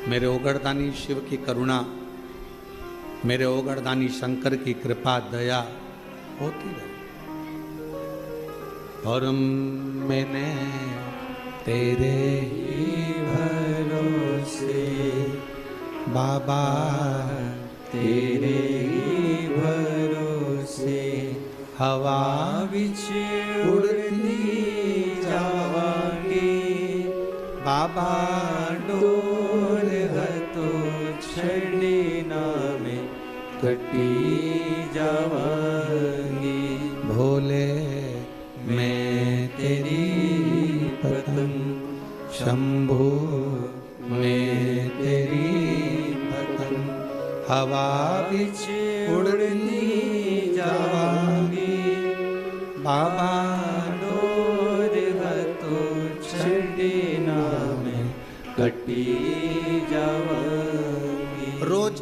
मेरे ओगरदानी शिव की करुणा, मेरे ओगरदानी शंकर की कृपा दया होती रहे। और मैंने तेरे ही भरोसे बाबा, तेरे ही भरोसे हवा विच उड़ती जावांगी बाबा, डोर तो छड़ी ना में कटी जावांगी। भोले मैं तेरी पतंग, शंभू मैं तेरी पतंग, हवा बिच उड़ती जावांगी बाबा, डोर तो छड़ी ना में कटी जावांगी। रोज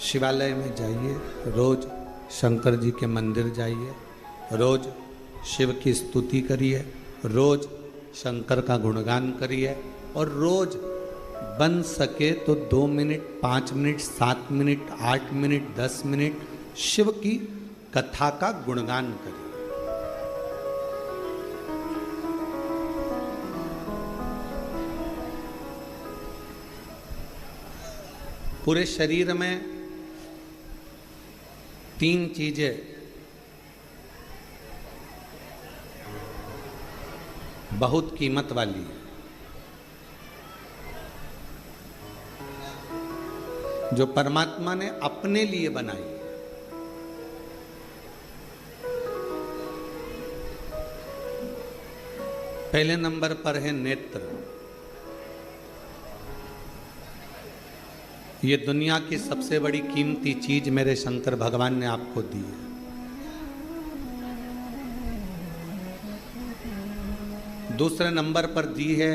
शिवालय में जाइए, रोज शंकर जी के मंदिर जाइए, रोज शिव की स्तुति करिए, रोज शंकर का गुणगान करिए, और रोज बन सके तो 2 minute, 5 minute, 7 minute, 8 minute, 10 minute Shiv की कथा का गुणगान करिए। पूरे शरीर में 3 चीजें बहुत कीमत वाली है, जो परमात्मा ने अपने लिए बनाई है। पहले नंबर पर है नेत्र। ये दुनिया की सबसे बड़ी कीमती चीज मेरे शंकर भगवान ने आपको दी है। दूसरे नंबर पर दी है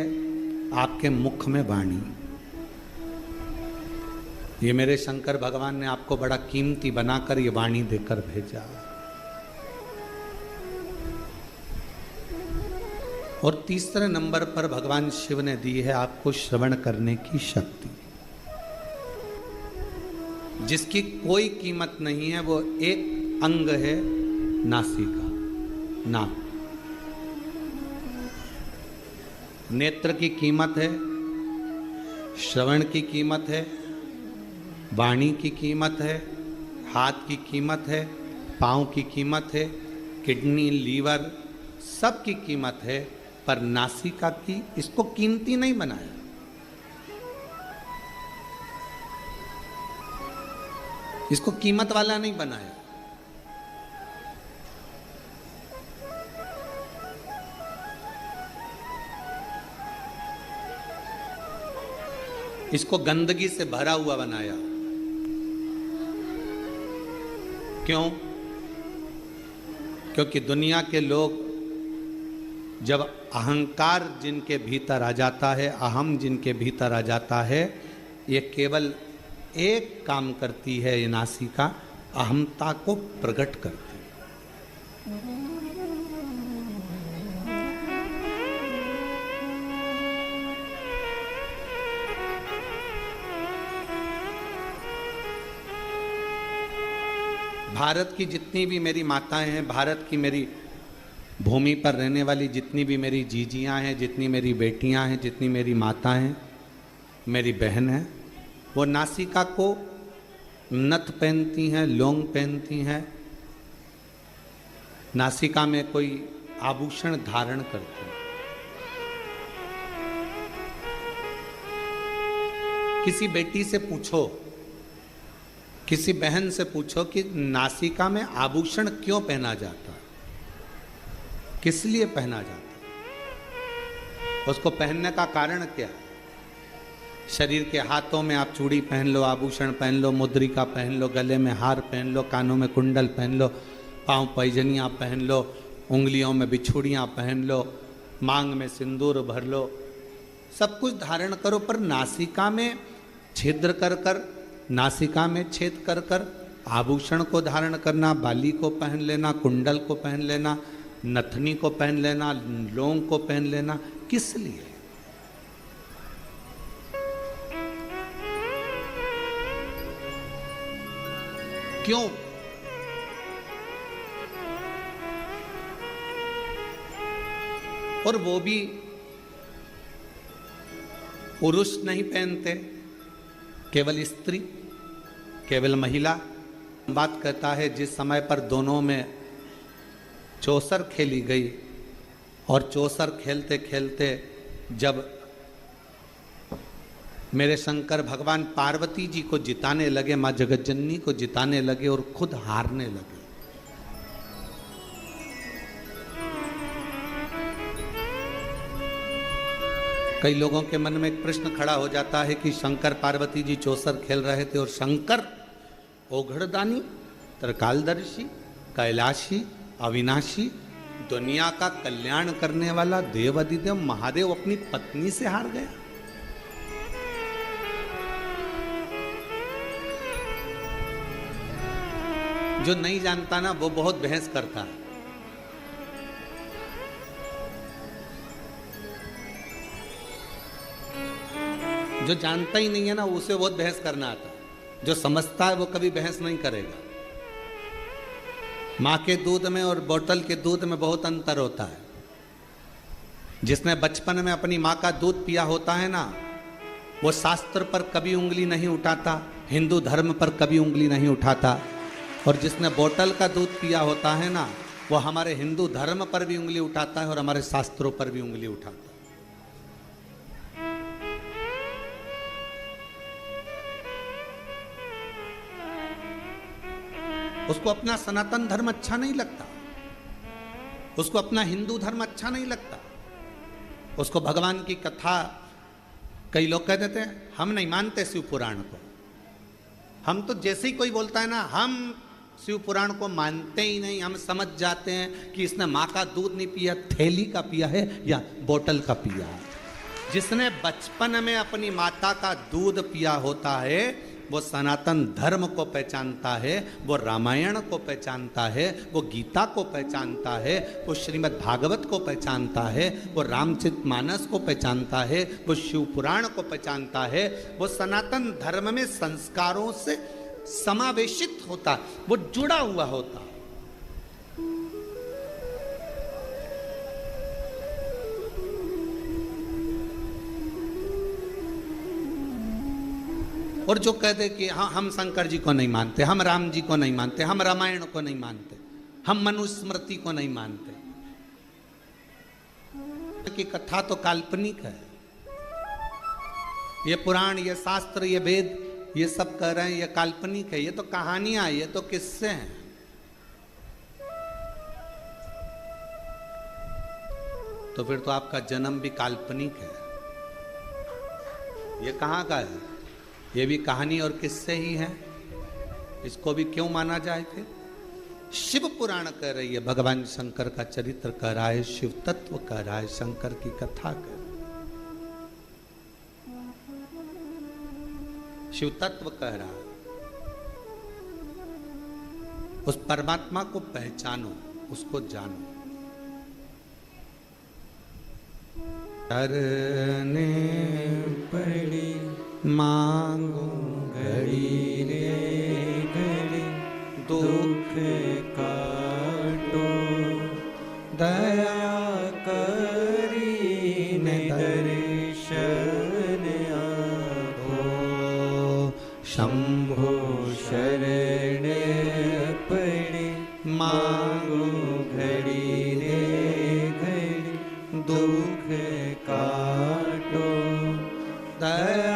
आपके मुख में वाणी। ये मेरे शंकर भगवान ने आपको बड़ा कीमती बनाकर ये वाणी देकर भेजा। और तीसरे नंबर पर भगवान शिव ने दी है आपको श्रवण करने की शक्ति, जिसकी कोई कीमत नहीं है। वो एक अंग है नासिका, नाक। नेत्र की कीमत है, श्रवण की कीमत है, वाणी की कीमत है, हाथ की कीमत है, पाँव की कीमत है, किडनी, लीवर, सब की कीमत है, पर नासिका की इसको कीमती नहीं बनाया। इसको कीमत वाला नहीं बनाया। इसको गंदगी से भरा हुआ बनाया। क्यों? क्योंकि दुनिया के लोग जब अहंकार जिनके भीतर आ जाता है, अहम जिनके भीतर आ जाता है, ये केवल एक काम करती है, ये नासिका अहमता को प्रकट करती है। भारत की जितनी भी मेरी माताएं हैं, भारत की मेरी भूमि पर रहने वाली जितनी भी मेरी जीजियां हैं, जितनी मेरी बेटियां हैं, जितनी मेरी माता हैं, मेरी बहन है, वो नासिका को नथ पहनती हैं, लौंग पहनती हैं, नासिका में कोई आभूषण धारण करती हैं। किसी बेटी से पूछो, किसी बहन से पूछो कि नासिका में आभूषण क्यों पहना जाता है, किस लिए पहना जाता है, उसको पहनने का कारण क्या है? शरीर के हाथों में आप चूड़ी पहन लो, आभूषण पहन लो, मुद्रिका पहन लो, गले में हार पहन लो, कानों में कुंडल पहन लो, पाँव पैजनियाँ पहन लो, उंगलियों में बिछुड़ियाँ पहन लो, मांग में सिंदूर भर लो, सब कुछ धारण करो, पर नासिका में छिद्र कर कर, नासिका में छेद कर कर आभूषण को धारण करना, बाली को पहन लेना, कुंडल को पहन लेना, नथनी को पहन लेना, लौंग को पहन लेना, किस लिए? क्यों? और वो भी पुरुष नहीं पहनते, केवल स्त्री, केवल महिला। बात कहता है जिस समय पर दोनों में चौसर खेली गई और चौसर खेलते खेलते जब मेरे शंकर भगवान पार्वती जी को जिताने लगे, मां जगतजननी को जिताने लगे और खुद हारने लगे। कई लोगों के मन में एक प्रश्न खड़ा हो जाता है कि शंकर पार्वती जी चौसर खेल रहे थे और शंकर ओघड़दानी, त्रिकालदर्शी, कैलाशी, अविनाशी, दुनिया का कल्याण करने वाला देवाधिदेव महादेव अपनी पत्नी से हार गया। जो नहीं जानता ना वो बहुत बहस करता है। जो जानता ही नहीं है ना उसे बहुत बहस करना आता है। जो समझता है वो कभी बहस नहीं करेगा। माँ के दूध में और बोतल के दूध में बहुत अंतर होता है। जिसने बचपन में अपनी माँ का दूध पिया होता है ना, वो शास्त्र पर कभी उंगली नहीं उठाता, हिंदू धर्म पर कभी उंगली नहीं उठाता। और जिसने बोतल का दूध पिया होता है ना, वो हमारे हिंदू धर्म पर भी उंगली उठाता है और हमारे शास्त्रों पर भी उंगली उठाता है। उसको अपना सनातन धर्म अच्छा नहीं लगता, उसको अपना हिंदू धर्म अच्छा नहीं लगता, उसको भगवान की कथा। कई लोग कह देते हैं हम नहीं मानते शिव पुराण को। हम तो जैसे ही कोई बोलता है ना हम शिव पुराण को मानते ही नहीं, हम समझ जाते हैं कि इसने माँ का दूध नहीं पिया, थैली का पिया है या बोतल का पिया है। जिसने बचपन में अपनी माता का दूध पिया होता है वो सनातन धर्म को पहचानता है, वो रामायण को पहचानता है, वो गीता को पहचानता है, वो श्रीमद् भागवत को पहचानता है, वो रामचरितमानस को पहचानता है, वो शिव पुराण को पहचानता है। वो सनातन धर्म में संस्कारों से समावेशित होता, वो जुड़ा हुआ होता। और जो कह दे कि हाँ हम शंकर जी को नहीं मानते, हम राम जी को नहीं मानते, हम रामायण को नहीं मानते, हम मनुस्मृति को नहीं मानते, की कथा तो काल्पनिक है। ये पुराण, ये शास्त्र, ये वेद, ये सब कह रहे हैं ये काल्पनिक है, ये तो कहानियां, ये तो किस्से हैं। तो फिर तो आपका जन्म भी काल्पनिक है। ये कहाँ का है? ये भी कहानी और किस्से ही हैं। इसको भी क्यों माना जाए? फिर शिव पुराण कह रही है, भगवान शंकर का चरित्र कह रहा है, शिव तत्व कह रहा है, शंकर की कथा कह रहा है, शिव तत्व कह रहा है। उस परमात्मा को पहचानो, उसको जानो। करने पड़ी मांगो घड़ी रे घड़ी, दुख काटो दया करी ने दर्शन आपो, शंभो शरण पड़े मांगो घड़ी रे घड़ी, दुख काटो दया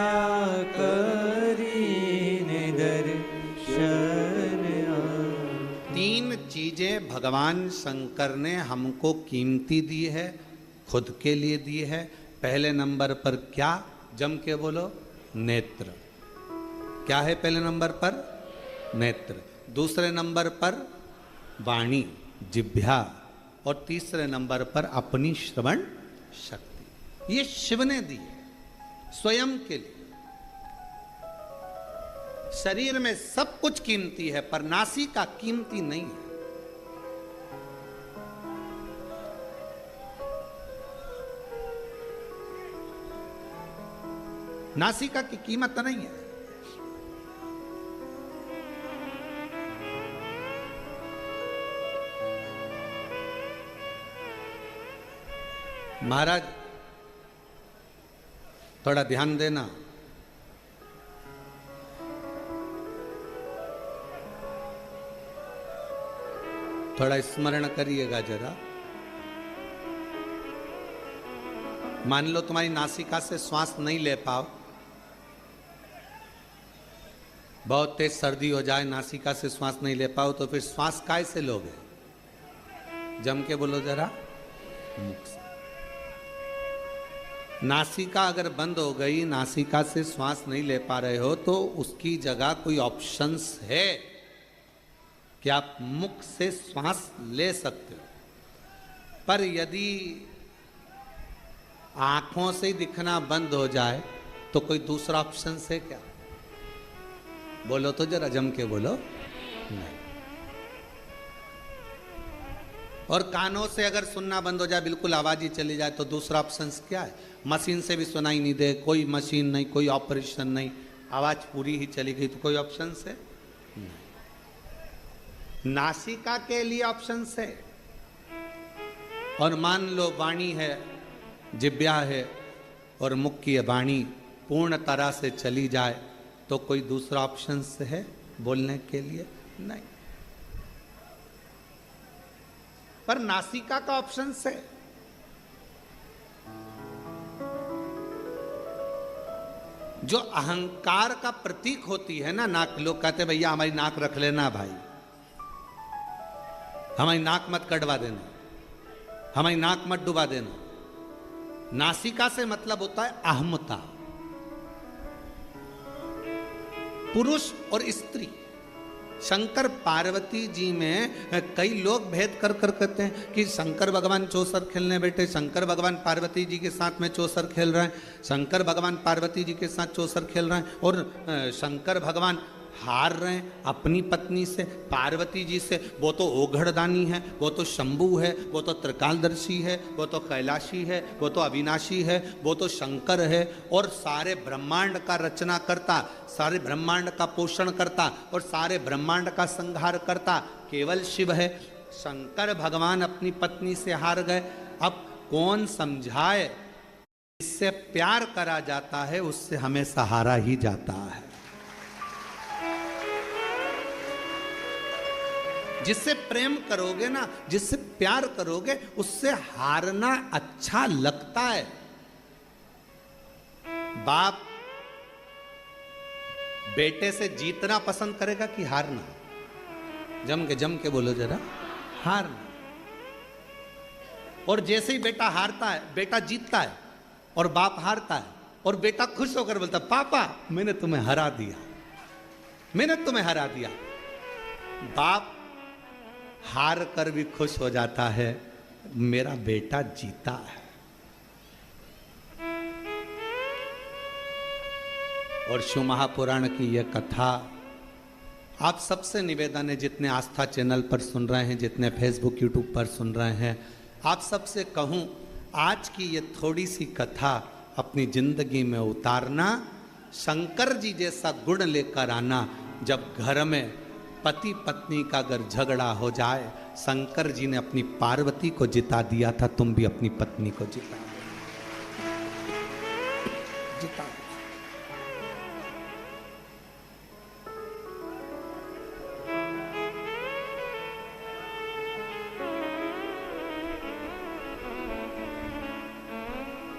चीजें भगवान शंकर ने हमको कीमती दी है, खुद के लिए दी है। पहले नंबर पर क्या? जम के बोलो, नेत्र। क्या है पहले नंबर पर? नेत्र। दूसरे नंबर पर वाणी, जिह्वा। और तीसरे नंबर पर अपनी श्रवण शक्ति। ये शिव ने दी है स्वयं के लिए। शरीर में सब कुछ कीमती है पर नासिका कीमती नहीं है। नासिका की कीमत नहीं है। महाराज थोड़ा ध्यान देना। थोड़ा स्मरण करिएगा जरा। मान लो तुम्हारी नासिका से श्वास नहीं ले पाओ, बहुत तेज सर्दी हो जाए, नासिका से श्वास नहीं ले पाओ, तो फिर श्वास काय से लोगे? जम के बोलो जरा, मुख से। नासिका अगर बंद हो गई, नासिका से श्वास नहीं ले पा रहे हो, तो उसकी जगह कोई ऑप्शंस है कि आप मुख से श्वास ले सकते हो। पर यदि आंखों से दिखना बंद हो जाए तो कोई दूसरा ऑप्शन है क्या? बोलो तो जरा, जम के बोलो। नहीं। और कानों से अगर सुनना बंद हो जाए, बिल्कुल आवाज ही चली जाए, तो दूसरा ऑप्शन क्या है? मशीन से भी सुनाई नहीं दे, कोई मशीन नहीं, कोई ऑपरेशन नहीं, आवाज पूरी ही चली गई, तो कोई ऑप्शन है नहीं। नासिका के लिए ऑप्शन है। और मान लो वाणी है, जिब्या है और मुख की वाणी पूर्ण तरह से चली जाए, तो कोई दूसरा ऑप्शन है बोलने के लिए? नहीं। पर नासिका का ऑप्शन है। जो अहंकार का प्रतीक होती है ना नाक, लोग कहते भैया हमारी नाक रख लेना भाई, हमारी नाक मत कटवा देना, हमारी नाक मत डुबा देना। नासिका से मतलब होता है अहमता। पुरुष और स्त्री, शंकर पार्वती जी में कई लोग भेद कर कहते हैं कि शंकर भगवान चौसर खेलने बैठे, शंकर भगवान पार्वती जी के साथ में चौसर खेल रहे हैं, शंकर भगवान पार्वती जी के साथ चौसर खेल रहे हैं, और शंकर भगवान हार रहे हैं अपनी पत्नी से, पार्वती जी से। वो तो ओघड़दानी है, वो तो शंभु है, वो तो त्रिकालदर्शी है, वो तो कैलाशी है, वो तो अविनाशी है, वो तो शंकर है, और सारे ब्रह्मांड का रचना करता, सारे ब्रह्मांड का पोषण करता और सारे ब्रह्मांड का संहार करता केवल शिव है। शंकर भगवान अपनी पत्नी से हार गए। अब कौन समझाए? जिससे प्यार करा जाता है उससे हमेशा हारा ही जाता है। जिससे प्रेम करोगे ना, जिससे प्यार करोगे, उससे हारना अच्छा लगता है। बाप बेटे से जीतना पसंद करेगा कि हारना? जम के बोलो जरा, हारना। और जैसे ही बेटा हारता है, बेटा जीतता है और बाप हारता है, और बेटा खुश होकर बोलता पापा मैंने तुम्हें हरा दिया, मैंने तुम्हें हरा दिया। बाप हार कर भी खुश हो जाता है, मेरा बेटा जीता है। और शिव महापुराण की यह कथा आप सबसे निवेदन है, जितने आस्था चैनल पर सुन रहे हैं, जितने फेसबुक यूट्यूब पर सुन रहे हैं, आप सबसे कहूं आज की ये थोड़ी सी कथा अपनी जिंदगी में उतारना, शंकर जी जैसा गुण लेकर आना। जब घर में पति पत्नी का अगर झगड़ा हो जाए, शंकर जी ने अपनी पार्वती को जिता दिया था, तुम भी अपनी पत्नी को जिता जिता।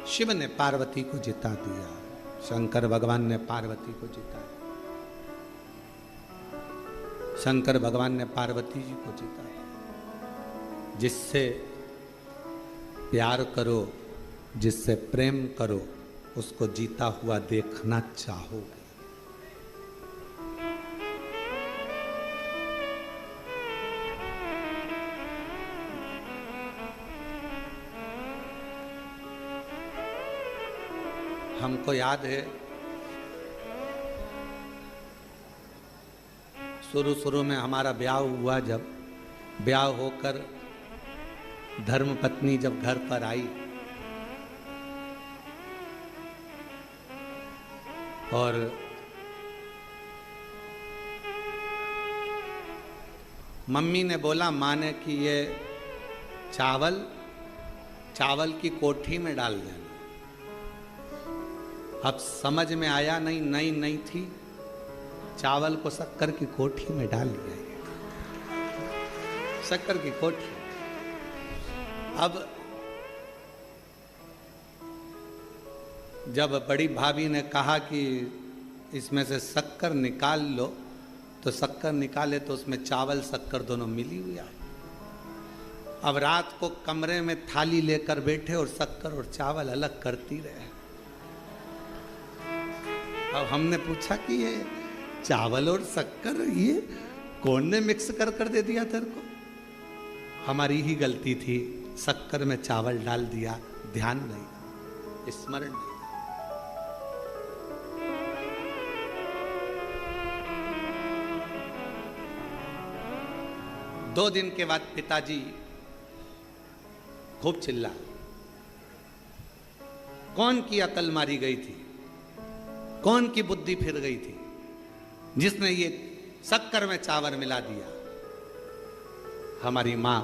शिव ने पार्वती को जिता दिया, शंकर भगवान ने पार्वती को जिताया, शंकर भगवान ने पार्वती जी को जिताया। जिससे प्यार करो, जिससे प्रेम करो, उसको जीता हुआ देखना चाहोगे। हमको याद है शुरू में हमारा ब्याह हुआ, जब ब्याह होकर धर्मपत्नी जब घर पर आई और मम्मी ने बोला, माँ ने कि ये चावल चावल की कोठी में डाल देना। अब समझ में आया नहीं, नई नई थी, चावल को शक्कर की कोठी में डाल दिया, शक्कर की कोठी। अब जब बड़ी भाभी ने कहा कि इसमें से शक्कर निकाल लो, तो शक्कर निकाले तो उसमें चावल शक्कर दोनों मिली हुई आई। अब रात को कमरे में थाली लेकर बैठे और शक्कर और चावल अलग करती रहे। अब हमने पूछा कि ये चावल और शक्कर ये कौन ने मिक्स कर दे दिया तेरे को? हमारी ही गलती थी, शक्कर में चावल डाल दिया, ध्यान नहीं, स्मरण नहीं। दो दिन के बाद पिताजी खूब चिल्ला, कौन की अकल मारी गई थी, कौन की बुद्धि फिर गई थी जिसने ये शक्कर में चावल मिला दिया? हमारी मां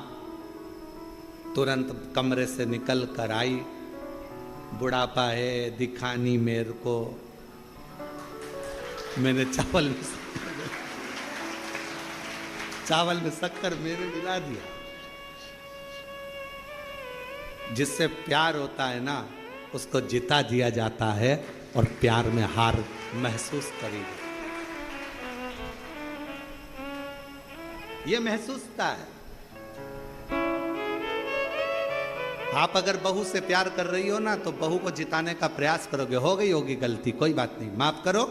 तुरंत कमरे से निकल कर आई, बुढ़ापा है दिखानी मेरे को, मैंने चावल में शक्कर मेरे मिला दिया। जिससे प्यार होता है ना, उसको जिता दिया जाता है और प्यार में हार महसूस करेगी, ये महसूसता है। आप अगर बहू से प्यार कर रही हो ना, तो बहू को जिताने का प्रयास करोगे, हो गई होगी गलती, कोई बात नहीं, माफ करो,